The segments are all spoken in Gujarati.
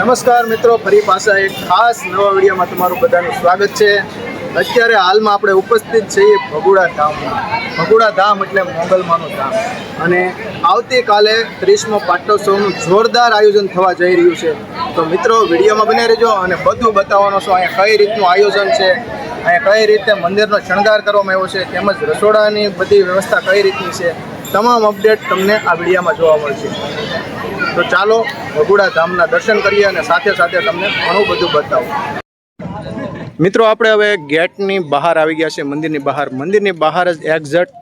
નમસ્કાર મિત્રો, ફરી પાછા એક ખાસ નવા વિડીયોમાં તમારું બધાનું સ્વાગત છે। અત્યારે હાલમાં આપણે ઉપસ્થિત છીએ ભગુડા ધામમાં। ભગુડા ધામ એટલે મોગલમાનું ધામ અને આવતીકાલે 30મો પાટોત્સવનું જોરદાર આયોજન થવા જઈ રહ્યું છે। તો મિત્રો વિડીયોમાં બને રહેજો અને બધું બતાવવાનો છું। અહીંયા કઈ રીતનું આયોજન છે, અહીંયા કઈ રીતે મંદિરનો શણગાર કરવામાં આવ્યો છે, તેમજ રસોડાની બધી વ્યવસ્થા કઈ રીતની છે, તમામ અપડેટ તમને આ વિડીયોમાં જોવા મળશે। તો ચાલો ભગુડા ધામના દર્શન કરીએ અને સાથે સાથે તમને ઘણું બધું બતાવું। મિત્રો આપણે હવે ગેટની બહાર આવી ગયા છે, મંદિરની બહાર જ એક્ઝેક્ટ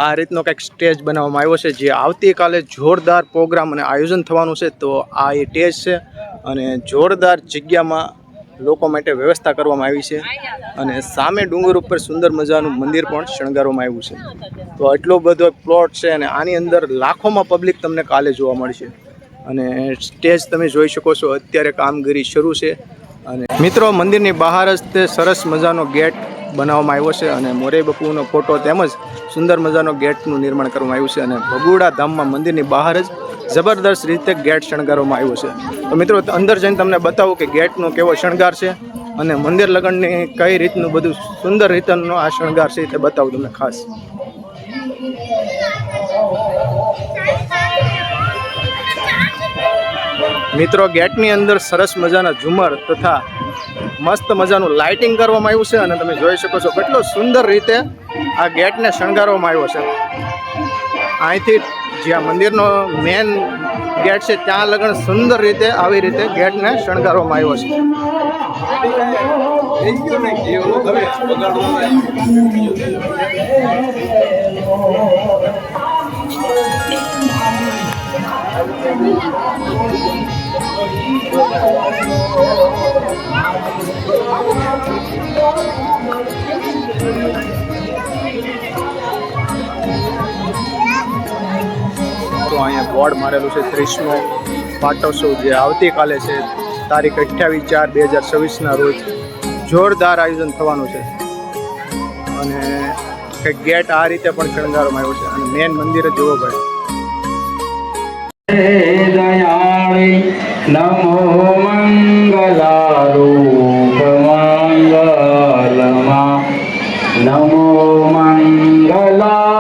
આ રીતનો કંઈક સ્ટેજ બનાવવામાં આવ્યો છે, જે આવતીકાલે જોરદાર પ્રોગ્રામ અને આયોજન થવાનું છે। તો આ એ સ્ટેજ છે અને જોરદાર જગ્યામાં લોકો માટે વ્યવસ્થા કરવામાં આવી છે અને સામે ડુંગર ઉપર સુંદર મજાનું મંદિર પણ શણગારવામાં આવ્યું છે। તો એટલો બધો પ્લોટ છે અને આની અંદર લાખોમાં પબ્લિક તમને કાલે જોવા મળશે અને સ્ટેજ તમે જોઈ શકો છો। અત્યારે કામગીરી શરૂ છે અને મિત્રો મંદિરની બહાર જ તે સરસ મજાનો ગેટ બનાવવામાં આવ્યો છે અને મોરે બાપુનો ફોટો તેમજ સુંદર મજાનો ગેટનું નિર્માણ કરવામાં આવ્યું છે અને ભગુડા ધામમાં મંદિરની બહાર જ જબરદસ્ત રીતે ગેટ શણગારવામાં આવ્યો છે। તો મિત્રો અંદર જઈને તમને બતાવું કે ગેટનો કેવો શણગાર છે અને મંદિર લગ્નની કઈ રીતનું બધું સુંદર રીતનો આ શણગાર છે તે બતાવું તમને ખાસ। મિત્રો ગેટની અંદર સરસ મજાના ઝુમર તથા મસ્ત મજાનું લાઇટિંગ કરવામાં આવ્યું છે અને તમે જોઈ શકો છો કેટલો સુંદર રીતે આ ગેટને શણગારવામાં આવ્યો છે। અહીંથી જ્યાં મંદિરનો મેન ગેટ છે ત્યાં લગન સુંદર રીતે આવી રીતે ગેટને શણગારવામાં આવ્યો છે। તો અહીંયા બોર્ડ મારેલું છે 30મો પાટોત્સવ જે આવતીકાલે છે, તારીખ 28/4/2026ના રોજ જોરદાર આયોજન થવાનું છે અને ગેટ આ રીતે પણ શણગારવામાં આવ્યો છે અને મેન મંદિર જ જોવો ભાઈ। દયાળી નમો મંગલારૂપ મંગલમાં, નમો મંગલારૂપ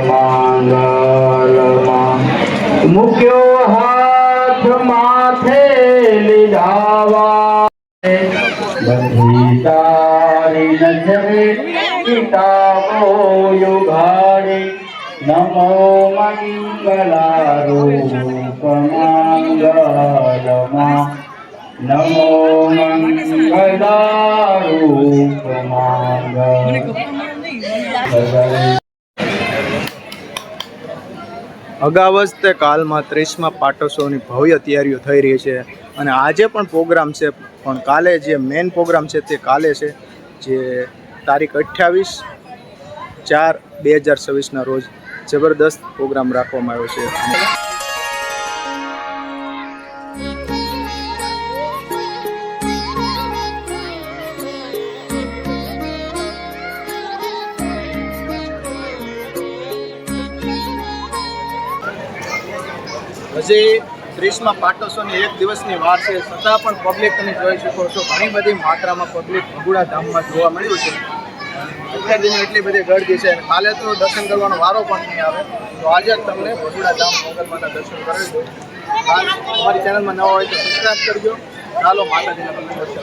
મંગલમાં, મૂક્યો હાથ માથે લીધાવા, બધી તારી નજરે કિતાબો યુગાડે, નમો મંગલારૂપ મંગલમાં, નમો મંગલારૂપ મંગલ। અગાઉ જ તે કાલમાં 30મા પાટોત્સવની ભવ્ય તૈયારીઓ થઈ રહી છે અને આજે પણ પ્રોગ્રામ છે, પણ કાલે જે મેઇન પ્રોગ્રામ છે તે કાલે છે, જે તારીખ 28/4/2026ના રોજ જબરદસ્ત પ્રોગ્રામ રાખવામાં આવ્યો છે। હજી 30મા પાટોત્સવની એક દિવસની વાર છે, છતાં પણ પબ્લિક તમે જોઈ શકો છો ઘણી બધી માત્રામાં પબ્લિક ભગુડા ધામમાં જોવા મળ્યું છે। અત્યાર દિને એટલી બધી ગળદી છે, કાલે તો દર્શન કરવાનો વારો પણ નહીં આવે, તો આજે જ તમને ભગુડા ધામ મોગલમાના દર્શન કરાવી દો। અમારી ચેનલમાં નવા હોય તો સબસ્ક્રાઈબ કરજો। ચાલો માતાજીના દર્શન કરીએ।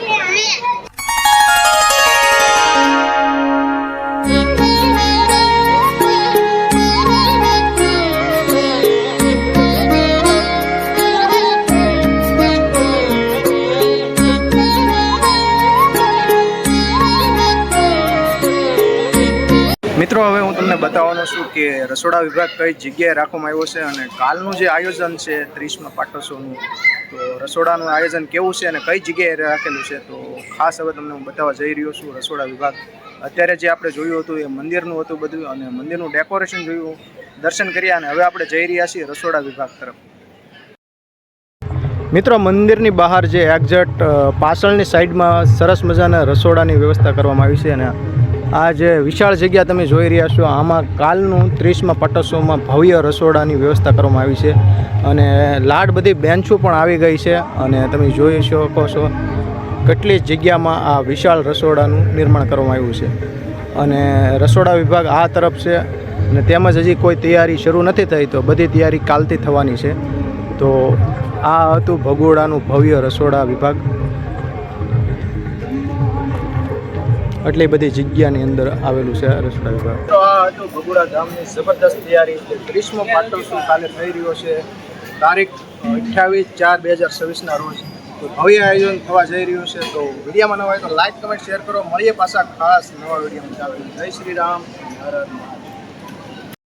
મિત્રો હવે હું તમને બતાવવાનો છું કે રસોડા વિભાગ કઈ જગ્યાએ રાખવામાં આવ્યો છે અને કાલનું જે આયોજન છે 30મા પાટોત્સવનું, તો રસોડાનું આયોજન કેવું છે અને કઈ જગ્યાએ રાખેલું છે, તો ખાસ હવે તમને હું બતાવવા જઈ રહ્યો છું રસોડા વિભાગ। અત્યારે જે આપણે જોયું હતું એ મંદિરનું હતું બધું અને મંદિરનું ડેકોરેશન જોયું, દર્શન કર્યા અને હવે આપણે જઈ રહ્યા છીએ રસોડા વિભાગ તરફ। મિત્રો મંદિરની બહાર જે એક્ઝેક્ટ પાછળની સાઈડમાં સરસ મજાના રસોડાની વ્યવસ્થા કરવામાં આવી છે અને આ જે વિશાળ જગ્યા તમે જોઈ રહ્યા છો આમાં કાલનું 30મા પટોત્સવમાં ભવ્ય રસોડાની વ્યવસ્થા કરવામાં આવી છે અને લાડ બધી બેન્ચો પણ આવી ગઈ છે અને તમે જોઈ શકો છો કેટલી જગ્યામાં આ વિશાળ રસોડાનું નિર્માણ કરવામાં આવ્યું છે અને રસોડા વિભાગ આ તરફ છે અને તેમજ હજી કોઈ તૈયારી શરૂ નથી થઈ તો બધી તૈયારી કાલથી થવાની છે. તો આ હતું ભગોડાનું ભવ્ય રસોડા વિભાગ. આટલી બધી જગ્યાની અંદર આવેલું છે રસોડા વિભાગ. તો આ હતું ભગોડા ધામની જબરદસ્ત તૈયારી. 30મો પાટોત્સવ કાલે થઈ રહ્યો છે તારીખ 28/4/2026ના રોજ. તો ભવ્ય આયોજન થવા જઈ રહ્યું છે. તો વિડીયોમાં નવા હોય તો લાઈક કમેન્ટ શેર કરો. મળીએ પાછા ખાસ નવા વિડીયોમાં. જય શ્રી રામ. હર હર મહાદેવ.